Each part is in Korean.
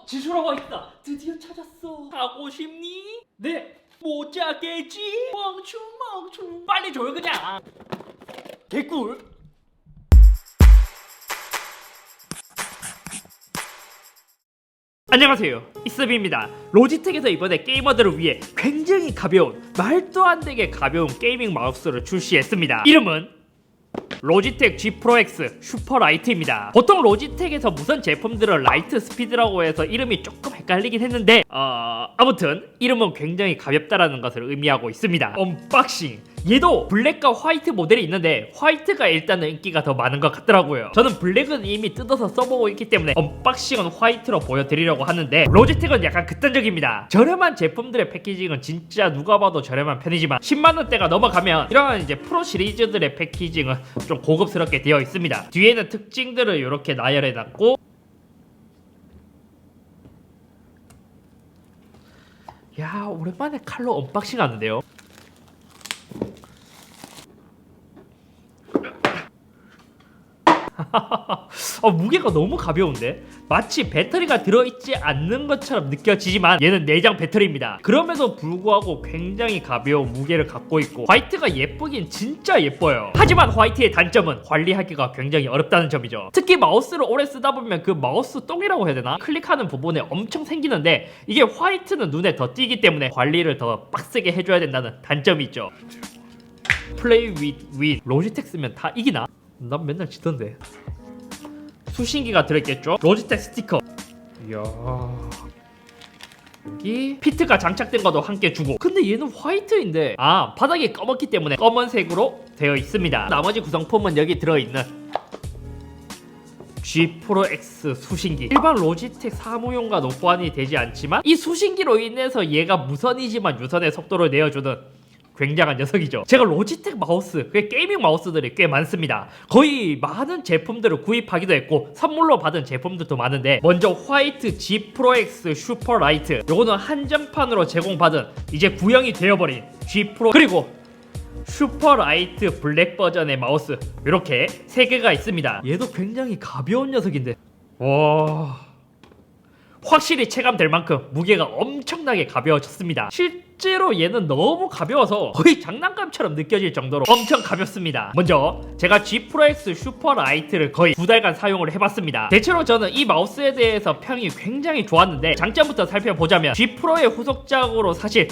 지수라고 있다. 드디어 찾았어. 하고 싶니? 네. 못 자겠지? 멍충 빨리 줘요 그냥. 개꿀. 안녕하세요, 이스비입니다. 로지텍에서 이번에 게이머들을 위해 굉장히 가벼운, 말도 안 되게 가벼운 게이밍 마우스를 출시했습니다. 이름은 로지텍 G 프로 X 슈퍼 라이트입니다. 보통 로지텍에서 무선 제품들은 라이트 스피드라고 해서 이름이 조금 헷갈리긴 했는데 아무튼 이름은 굉장히 가볍다라는 것을 의미하고 있습니다. 언박싱. 얘도 블랙과 화이트 모델이 있는데 화이트가 일단은 인기가 더 많은 것 같더라고요. 저는 블랙은 이미 뜯어서 써보고 있기 때문에 언박싱은 화이트로 보여드리려고 하는데, 로지텍은 약간 극단적입니다. 저렴한 제품들의 패키징은 진짜 누가 봐도 저렴한 편이지만 10만원대가 넘어가면 이런 이제 프로 시리즈들의 패키징은 좀 고급스럽게 되어 있습니다. 뒤에는 특징들을 이렇게 나열해놨고, 야, 오랜만에 칼로 언박싱 하는데요. 무게가 너무 가벼운데? 마치 배터리가 들어있지 않는 것처럼 느껴지지만 얘는 내장 배터리입니다. 그럼에도 불구하고 굉장히 가벼운 무게를 갖고 있고 화이트가 예쁘긴 진짜 예뻐요. 하지만 화이트의 단점은 관리하기가 굉장히 어렵다는 점이죠. 특히 마우스를 오래 쓰다 보면 그 마우스 똥이라고 해야 되나? 클릭하는 부분에 엄청 생기는데 이게 화이트는 눈에 더 띄기 때문에 관리를 더 빡세게 해줘야 된다는 단점이 있죠. 플레이 윗 로지텍 쓰면 다 이기나? 난 맨날 지던데. 수신기가 들어있겠죠? 로지텍 스티커. 이야, 여기 피트가 장착된 것도 함께 주고. 근데 얘는 화이트인데 바닥이 검었기 때문에 검은색으로 되어 있습니다. 나머지 구성품은 여기 들어있는 G 프로 X 수신기. 일반 로지텍 사무용과 노관이 되지 않지만 이 수신기로 인해서 얘가 무선이지만 유선의 속도를 내어주는 굉장한 녀석이죠. 제가 로지텍 마우스, 게이밍 마우스들이 꽤 많습니다. 거의 많은 제품들을 구입하기도 했고 선물로 받은 제품들도 많은데, 먼저 화이트 G 프로 X 슈퍼 라이트, 요거는 한정판으로 제공받은 이제 구형이 되어버린 G 프로, 그리고 슈퍼 라이트 블랙 버전의 마우스, 이렇게 세 개가 있습니다. 얘도 굉장히 가벼운 녀석인데, 와, 확실히 체감될 만큼 무게가 엄청나게 가벼워졌습니다. 실제로 얘는 너무 가벼워서 거의 장난감처럼 느껴질 정도로 엄청 가볍습니다. 먼저 제가 G 프로 X 슈퍼 라이트를 거의 2달간 사용을 해봤습니다. 대체로 저는 이 마우스에 대해서 평이 굉장히 좋았는데, 장점부터 살펴보자면 G 프로의 후속작으로 사실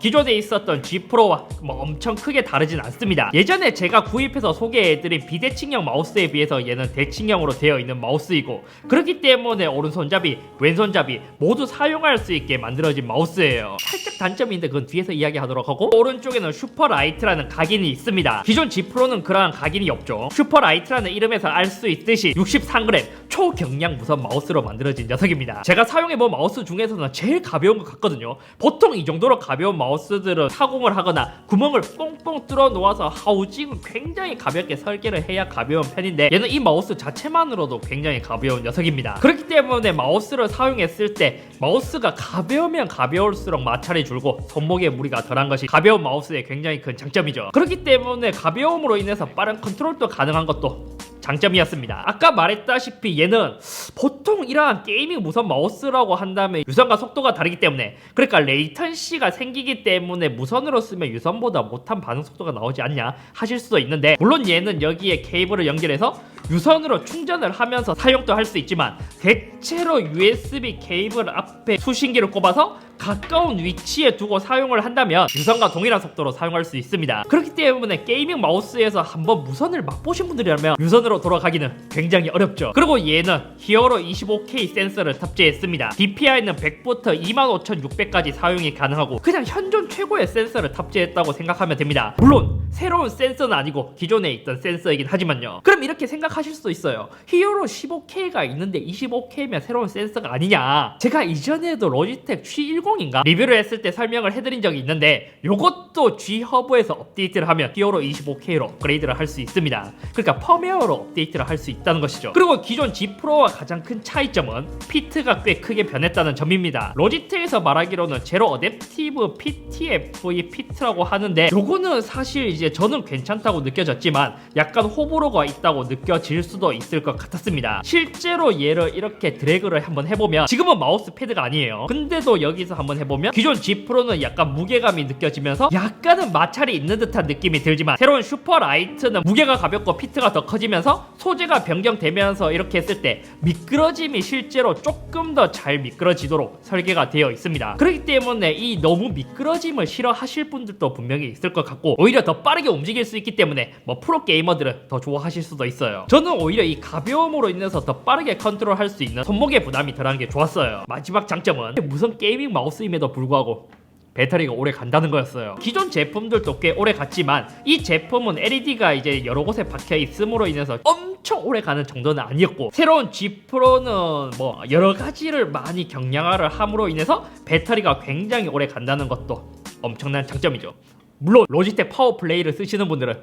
기존에 있었던 G 프로와 엄청 크게 다르진 않습니다. 예전에 제가 구입해서 소개해드린 비대칭형 마우스에 비해서 얘는 대칭형으로 되어 있는 마우스이고, 그렇기 때문에 오른손잡이, 왼손잡이 모두 사용할 수 있게 만들어진 마우스예요. 살짝 단점인데 그건 뒤에서 이야기하도록 하고, 오른쪽에는 슈퍼 라이트라는 각인이 있습니다. 기존 G 프로는 그러한 각인이 없죠. 슈퍼 라이트라는 이름에서 알 수 있듯이 63g 초경량 무선 마우스로 만들어진 녀석입니다. 제가 사용해본 마우스 중에서는 제일 가벼운 것 같거든요. 보통 이 정도로 가벼운 마우스들은 타공을 하거나 구멍을 뽕뽕 뚫어 놓아서 하우징을 굉장히 가볍게 설계를 해야 가벼운 편인데, 얘는 이 마우스 자체만으로도 굉장히 가벼운 녀석입니다. 그렇기 때문에 마우스를 사용했을 때 마우스가 가벼우면 가벼울수록 마찰이 줄고 손목에 무리가 덜한 것이 가벼운 마우스의 굉장히 큰 장점이죠. 그렇기 때문에 가벼움으로 인해서 빠른 컨트롤도 가능한 것도 장점이었습니다. 아까 말했다시피 얘는 보통 이러한 게이밍 무선 마우스라고 한다면 유선과 속도가 다르기 때문에, 그러니까 레이턴시가 생기기 때문에 무선으로 쓰면 유선보다 못한 반응 속도가 나오지 않냐 하실 수도 있는데, 물론 얘는 여기에 케이블을 연결해서 유선으로 충전을 하면서 사용도 할 수 있지만 대체로 USB 케이블 앞에 수신기를 꼽아서 가까운 위치에 두고 사용을 한다면 유선과 동일한 속도로 사용할 수 있습니다. 그렇기 때문에 게이밍 마우스에서 한번 무선을 맛보신 분들이라면 유선으로 돌아가기는 굉장히 어렵죠. 그리고 얘는 히어로 25K 센서를 탑재했습니다. DPI는 100부터 25600까지 사용이 가능하고 그냥 현존 최고의 센서를 탑재했다고 생각하면 됩니다. 물론 새로운 센서는 아니고 기존에 있던 센서이긴 하지만요. 그럼 이렇게 생각하실 수도 있어요. 히어로 15K가 있는데 25K면 새로운 센서가 아니냐. 제가 이전에도 로지텍 G10인가 리뷰를 했을 때 설명을 해드린 적이 있는데, 요것도 G허브에서 업데이트를 하면 히어로 25K로 업그레이드를 할 수 있습니다. 그러니까 펌웨어로 업데이트를 할 수 있다는 것이죠. 그리고 기존 G 프로와 가장 큰 차이점은 피트가 꽤 크게 변했다는 점입니다. 로지텍에서 말하기로는 제로 어댑티브 PTFE 피트라고 하는데, 요거는 사실 이제 저는 괜찮다고 느껴졌지만 약간 호불호가 있다고 느껴지 느껴질 수도 있을 것 같았습니다. 실제로 얘를 이렇게 드래그를 한번 해보면 지금은 마우스 패드가 아니에요. 근데도 여기서 한번 해보면 기존 G 프로는 약간 무게감이 느껴지면서 약간은 마찰이 있는 듯한 느낌이 들지만 새로운 슈퍼라이트는 무게가 가볍고 피트가 더 커지면서 소재가 변경되면서 이렇게 했을 때 미끄러짐이 실제로 조금 더 잘 미끄러지도록 설계가 되어 있습니다. 그렇기 때문에 이 너무 미끄러짐을 싫어하실 분들도 분명히 있을 것 같고 오히려 더 빠르게 움직일 수 있기 때문에 뭐 프로 게이머들은 더 좋아하실 수도 있어요. 저는 오히려 이 가벼움으로 인해서 더 빠르게 컨트롤할 수 있는 손목의 부담이 덜한 게 좋았어요. 마지막 장점은 무슨 게이밍 마우스임에도 불구하고 배터리가 오래 간다는 거였어요. 기존 제품들도 꽤 오래 갔지만 이 제품은 LED가 이제 여러 곳에 박혀 있음으로 인해서 엄청 오래 가는 정도는 아니었고 새로운 G 프로는 뭐 여러 가지를 많이 경량화를 함으로 인해서 배터리가 굉장히 오래 간다는 것도 엄청난 장점이죠. 물론 로지텍 파워 플레이를 쓰시는 분들은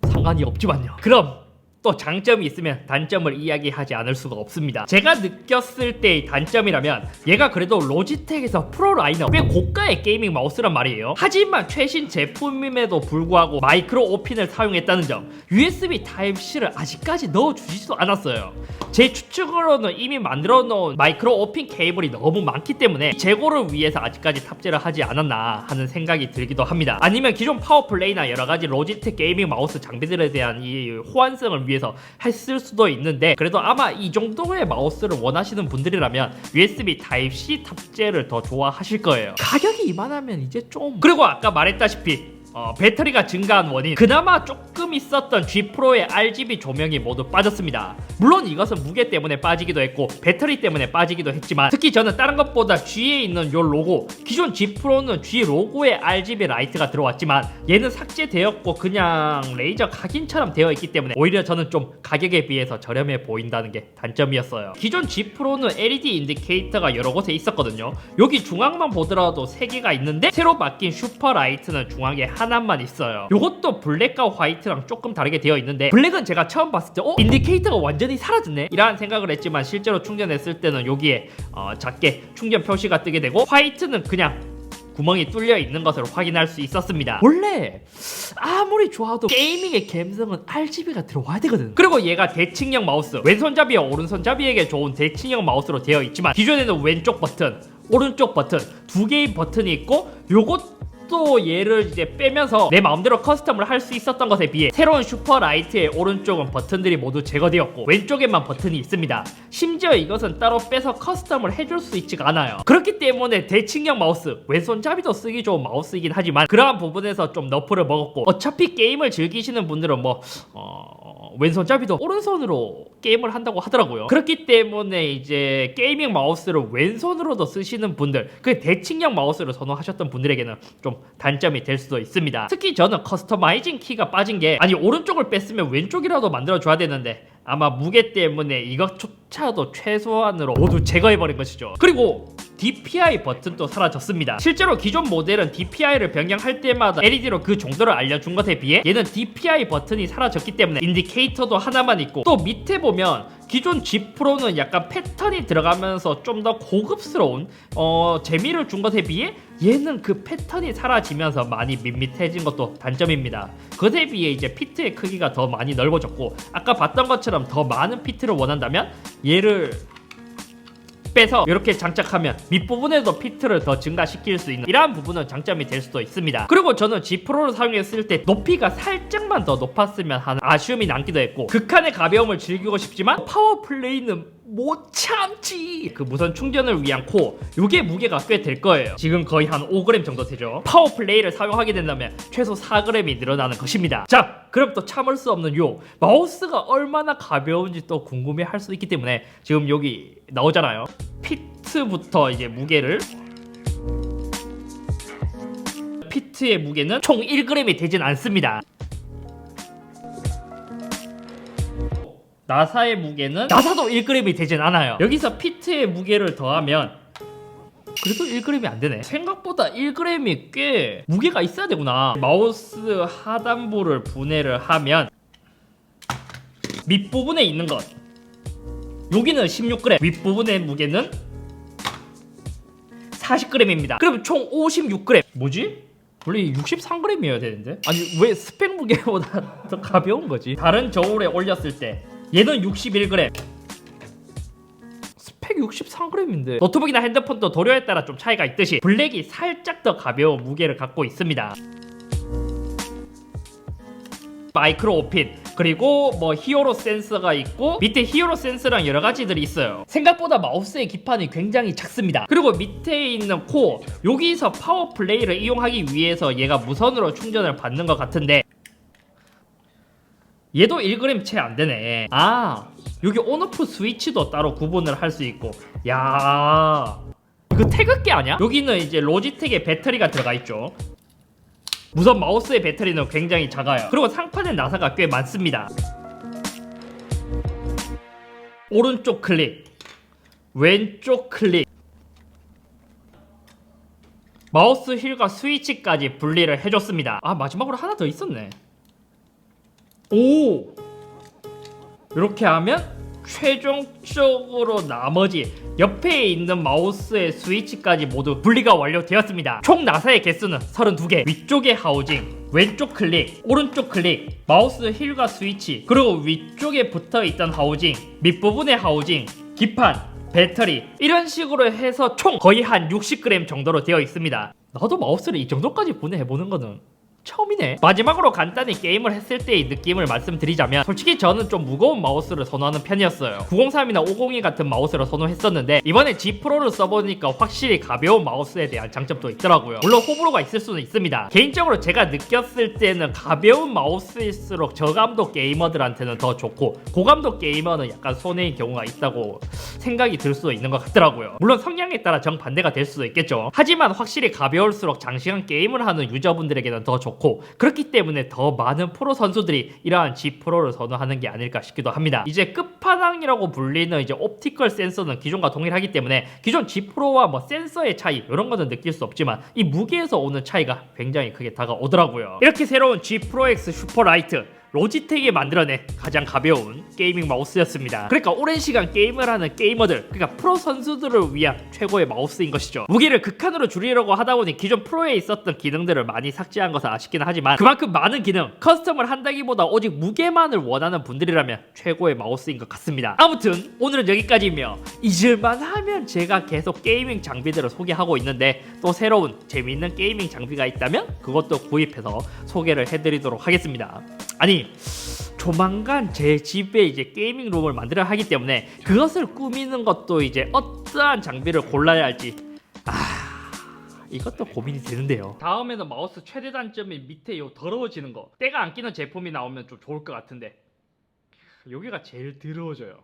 상관이 없지만요. 그럼 또 장점이 있으면 단점을 이야기하지 않을 수가 없습니다. 제가 느꼈을 때의 단점이라면 얘가 그래도 로지텍에서 프로 라인업 꽤 고가의 게이밍 마우스란 말이에요. 하지만 최신 제품임에도 불구하고 마이크로 오핀을 사용했다는 점, USB Type-C를 아직까지 넣어주지도 않았어요. 제 추측으로는 이미 만들어 놓은 마이크로 오핀 케이블이 너무 많기 때문에 재고를 위해서 아직까지 탑재를 하지 않았나 하는 생각이 들기도 합니다. 아니면 기존 파워플레이나 여러가지 로지텍 게이밍 마우스 장비들에 대한 이 호환성을 위해서 했을 수도 있는데 그래도 아마 이 정도의 마우스를 원하시는 분들이라면 USB Type-C 탑재를 더 좋아하실 거예요. 가격이 이만하면 이제 좀... 그리고 아까 말했다시피 배터리가 증가한 원인 그나마 조금 있었던 G 프로의 RGB 조명이 모두 빠졌습니다. 물론 이것은 무게 때문에 빠지기도 했고 배터리 때문에 빠지기도 했지만 특히 저는 다른 것보다 G에 있는 요 로고, 기존 G 프로는 G 로고에 RGB 라이트가 들어왔지만 얘는 삭제되었고 그냥 레이저 각인처럼 되어 있기 때문에 오히려 저는 좀 가격에 비해서 저렴해 보인다는 게 단점이었어요. 기존 G 프로는 LED 인디케이터가 여러 곳에 있었거든요. 여기 중앙만 보더라도 3개가 있는데 새로 바뀐 슈퍼라이트는 중앙에 하나만 있어요. 요것도 블랙과 화이트랑 조금 다르게 되어 있는데 블랙은 제가 처음 봤을 때 인디케이터가 완전히 사라졌네? 이라는 생각을 했지만 실제로 충전했을 때는 여기에 작게 충전 표시가 뜨게 되고 화이트는 그냥 구멍이 뚫려 있는 것을 확인할 수 있었습니다. 원래 아무리 좋아도 게이밍의 감성은 RGB가 들어와야 되거든. 그리고 얘가 대칭형 마우스, 왼손잡이와 오른손잡이에게 좋은 대칭형 마우스로 되어 있지만 기존에는 왼쪽 버튼, 오른쪽 버튼 두 개의 버튼이 있고 요것 또 얘를 이제 빼면서 내 마음대로 커스텀을 할 수 있었던 것에 비해 새로운 슈퍼라이트의 오른쪽은 버튼들이 모두 제거되었고 왼쪽에만 버튼이 있습니다. 심지어 이것은 따로 빼서 커스텀을 해줄 수 있지가 않아요. 그렇기 때문에 대칭형 마우스, 왼손잡이도 쓰기 좋은 마우스이긴 하지만 그러한 부분에서 좀 너프를 먹었고 어차피 게임을 즐기시는 분들은 뭐 왼손잡이도 오른손으로 게임을 한다고 하더라고요. 그렇기 때문에 이제 게이밍 마우스를 왼손으로도 쓰시는 분들, 그 대칭형 마우스를 선호하셨던 분들에게는 좀 단점이 될 수도 있습니다. 특히 저는 커스터마이징 키가 빠진 게 아니 오른쪽을 뺐으면 왼쪽이라도 만들어줘야 되는데 아마 무게 때문에 이것조차도 최소한으로 모두 제거해버린 것이죠. 그리고 DPI 버튼도 사라졌습니다. 실제로 기존 모델은 DPI를 변경할 때마다 LED로 그 정도를 알려준 것에 비해 얘는 DPI 버튼이 사라졌기 때문에 인디케이터도 하나만 있고 또 밑에 보면 기존 G 프로는 약간 패턴이 들어가면서 좀 더 고급스러운 재미를 준 것에 비해 얘는 그 패턴이 사라지면서 많이 밋밋해진 것도 단점입니다. 그에 비해 이제 피트의 크기가 더 많이 넓어졌고 아까 봤던 것처럼 더 많은 피트를 원한다면 얘를 빼서 이렇게 장착하면 밑부분에도 피트를 더 증가시킬 수 있는 이러한 부분은 장점이 될 수도 있습니다. 그리고 저는 G 프로를 사용했을 때 높이가 살짝만 더 높았으면 하는 아쉬움이 남기도 했고 극한의 가벼움을 즐기고 싶지만 파워 플레이는 못 참지. 그 무선 충전을 위한 코어 요게 무게가 꽤 될 거예요. 지금 거의 한 5g 정도 되죠. 파워 플레이를 사용하게 된다면 최소 4g이 늘어나는 것입니다. 자, 그럼 또 참을 수 없는 요 마우스가 얼마나 가벼운지 또 궁금해 할 수 있기 때문에 지금 여기 나오잖아요. 피트부터 이제 무게를 피트의 무게는 총 1g이 되진 않습니다. 나사의 무게는 나사도 1g이 되진 않아요. 여기서 피트의 무게를 더하면 그래도 1g이 안 되네. 생각보다 1g이 꽤 무게가 있어야 되구나. 마우스 하단부를 분해를 하면 밑부분에 있는 것 여기는 16g, 윗부분의 무게는 40g입니다. 그럼 총 56g. 뭐지? 원래 63g이어야 되는데? 아니 왜 스펙 무게보다 더 가벼운 거지? 다른 저울에 올렸을 때 얘는 61g, 스펙 63g인데 노트북이나 핸드폰도 도료에 따라 좀 차이가 있듯이 블랙이 살짝 더 가벼운 무게를 갖고 있습니다. 마이크로 오핀, 그리고 뭐 히어로 센서가 있고 밑에 히어로 센서랑 여러 가지들이 있어요. 생각보다 마우스의 기판이 굉장히 작습니다. 그리고 밑에 있는 코어, 여기서 파워 플레이를 이용하기 위해서 얘가 무선으로 충전을 받는 것 같은데 얘도 1g 채 안 되네. 아, 여기 온오프 스위치도 따로 구분을 할 수 있고. 야, 이거 태극기 아니야? 여기는 이제 로지텍의 배터리가 들어가 있죠. 무선 마우스의 배터리는 굉장히 작아요. 그리고 상판의 나사가 꽤 많습니다. 오른쪽 클릭, 왼쪽 클릭, 마우스 휠과 스위치까지 분리를 해줬습니다. 아, 마지막으로 하나 더 있었네. 오! 이렇게 하면 최종적으로 나머지 옆에 있는 마우스의 스위치까지 모두 분리가 완료되었습니다. 총 나사의 개수는 32개. 위쪽에 하우징, 왼쪽 클릭, 오른쪽 클릭, 마우스 휠과 스위치, 그리고 위쪽에 붙어있던 하우징, 밑부분의 하우징, 기판, 배터리, 이런 식으로 해서 총 거의 한 60g 정도로 되어 있습니다. 나도 마우스를 이 정도까지 분해해보는 거는 처음이네. 마지막으로 간단히 게임을 했을 때의 느낌을 말씀드리자면, 솔직히 저는 좀 무거운 마우스를 선호하는 편이었어요. 903이나 502 같은 마우스를 선호했었는데 이번에 G 프로를 써보니까 확실히 가벼운 마우스에 대한 장점도 있더라고요. 물론 호불호가 있을 수는 있습니다. 개인적으로 제가 느꼈을 때는 가벼운 마우스일수록 저감도 게이머들한테는 더 좋고 고감도 게이머는 약간 손해인 경우가 있다고 생각이 들 수도 있는 것 같더라고요. 물론 성향에 따라 정반대가 될 수도 있겠죠. 하지만 확실히 가벼울수록 장시간 게임을 하는 유저분들에게는 더 좋고, 그렇기 때문에 더 많은 프로 선수들이 이러한 G 프로를 선호하는 게 아닐까 싶기도 합니다. 이제 끝판왕이라고 불리는 이제 옵티컬 센서는 기존과 동일하기 때문에 기존 G 프로와 뭐 센서의 차이 이런 거는 느낄 수 없지만 이 무게에서 오는 차이가 굉장히 크게 다가오더라고요. 이렇게 새로운 G 프로 X 슈퍼라이트, 로지텍이 만들어낸 가장 가벼운 게이밍 마우스였습니다. 그러니까 오랜 시간 게임을 하는 게이머들, 그러니까 프로 선수들을 위한 최고의 마우스인 것이죠. 무게를 극한으로 줄이려고 하다 보니 기존 프로에 있었던 기능들을 많이 삭제한 것은 아쉽긴 하지만 그만큼 많은 기능, 커스텀을 한다기보다 오직 무게만을 원하는 분들이라면 최고의 마우스인 것 같습니다. 아무튼 오늘은 여기까지이며, 잊을만 하면 제가 계속 게이밍 장비들을 소개하고 있는데 또 새로운 재미있는 게이밍 장비가 있다면 그것도 구입해서 소개를 해드리도록 하겠습니다. 아니, 조만간 제 집에 이제 게이밍 룸을 만들어야 하기 때문에 그것을 꾸미는 것도 이제 어떠한 장비를 골라야 할지 이것도 고민이 되는데요. 다음에는 마우스 최대 단점이 밑에 요 더러워지는 거, 때가 안 끼는 제품이 나오면 좀 좋을 것 같은데 여기가 제일 더러워져요.